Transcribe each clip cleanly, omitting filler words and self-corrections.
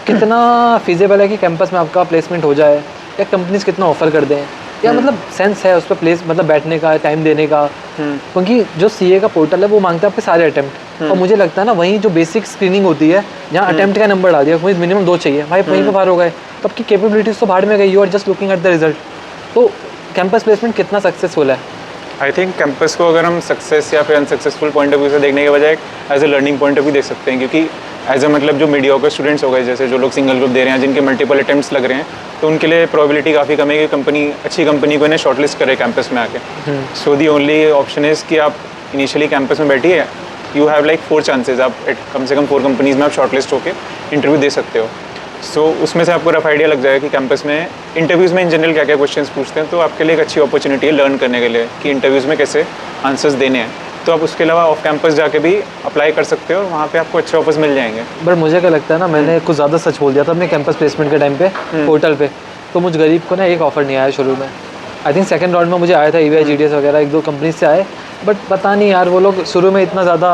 कितना फिजिबल है कि कैंपस में आपका प्लेसमेंट हो जाए, या कंपनीज कितना ऑफर कर दें, या मतलब सेंस है उस पर प्लेस मतलब बैठने का, टाइम देने का। क्योंकि जो सीए का पोर्टल है वो मांगता है आपके सारे अटेम्प्ट, और मुझे लगता है ना वहीं जो बेसिक स्क्रीनिंग होती है जहाँ अटेम्प्ट का नंबर डाल दिया, मुझे मिनिमम 2 चाहिए भाई, वहीं पे बाहर हो गए, तो आपकी कैपेबिलिटीज तो बाहर में गई, you are just looking at the result. तो कैंपस प्लेसमेंट कितना सक्सेसफुल है? आई थिंक कैंपस को अगर हम सक्सेस या फिर अनसक्सेसफुल पॉइंट ऑफ व्यू से देखने के बजाय as a learning point of view देख सकते हैं, क्योंकि एज ए मतलब जो मीडियोकर स्टूडेंट्स हो गए, जैसे जो लोग सिंगल ग्रुप दे रहे हैं, जिनके मल्टीपल अटेम्प्ट्स लग रहे हैं, तो उनके लिए प्रोबेबिलिटी काफ़ी कम है कि कंपनी अच्छी कंपनी को इन्हें शॉर्टलिस्ट करे कैंपस में आके। सो दी ओनली ऑप्शन इज़ कि आप इनिशियली कैंपस में बैठिए, यू हैव लाइक 4 चांसेज, आप कम से कम 4 कंपनीज़ में आप शॉर्टलिस्ट होकर इंटरव्यू दे सकते हो। सो उसमें से आपको रफ आइडिया लग जाएगा कि कैंपस में इंटरव्यूज़ में इन जनरल क्या क्या क्वेश्चंस पूछते हैं, तो आपके लिए एक अच्छी अपॉर्चुनिटी है लर्न करने के लिए कि इंटरव्यूज़ में कैसे आंसर्स देने हैं। तो आप उसके अलावा ऑफ कैंपस जाके भी अप्लाई कर सकते हो और वहाँ पे आपको अच्छे ऑफर्स मिल जाएंगे। बट मुझे क्या लगता है ना, मैंने कुछ ज़्यादा सच बोल दिया था अपने कैंपस प्लेसमेंट के टाइम पे पोर्टल पे, तो मुझ गरीब को ना एक ऑफर नहीं आया शुरू में। आई थिंक सेकंड राउंड में मुझे आया था EY GDS वगैरह 1-2 कंपनीज से आए, बट पता नहीं यार वो लोग शुरू में इतना ज़्यादा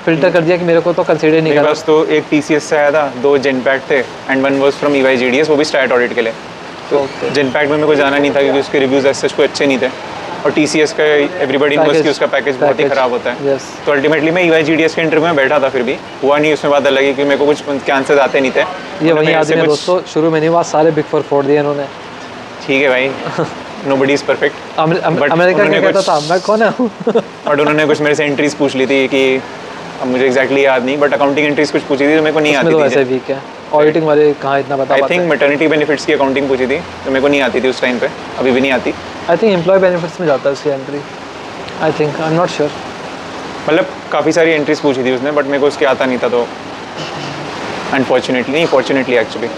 फिल्टर कर दिया कि मेरे को तो कंसीडर नहीं करा। बस तो एक TCS से आया था, 2 जेनपैक्ट थे and 1 was from EY GDS, वो भी स्टैट ऑडिट के लिए। तो जेनपैक्ट में मेरे को जाना नहीं था क्योंकि उसके रिव्यूज़ ऐसे कोई अच्छे नहीं थे, और TCS का एवरीबडी नोस कि उसका पैकेज बहुत ही ख़राब होता है। तो अल्टीमेटली मैं EY GDS के इंटरव्यू में बैठा था, फिर भी हुआ नहीं। उसमें बात अलग है कि मेरे को कुछ उनके आंसर्स आते नहीं थे। ये वही आदमी है दोस्तों, शुरू में नहीं हुआ, सारे बिग 4 फोड़ दिए इन्होंने। ठीक है भाई, नोबडी इज़ परफेक्ट। अमेरिका क्या कहता था, मैं कौन हूँ? बट उन्होंने कुछ मेरे से एंट्रीज पूछ ली थी कि अब मुझे एग्जैक्टली याद नहीं, बट अकाउंटिंग एंट्रीज कुछ पूछी थी तो मेरे को नहीं आती थी। वैसे वीक है, ऑडिटिंग वाले कहाँ इतना बता आई पाते हैं। थिंक मैटरनिटी बेनिफिट्स की अकाउंटिंग पूछी थी तो मेरे को नहीं आती थी उस टाइम पे, अभी भी नहीं आती। आई थिंक एम्प्लॉय बेनिफिट्स में जाता है उसकी entry, I think, I am not sure. मतलब काफ़ी सारी एंट्रीज पूछी थी उसने, बट मेरे को उसके आता नहीं था, तो अनफॉर्चुनेटली, नहीं फॉर्चुनेटली एक्चुअली।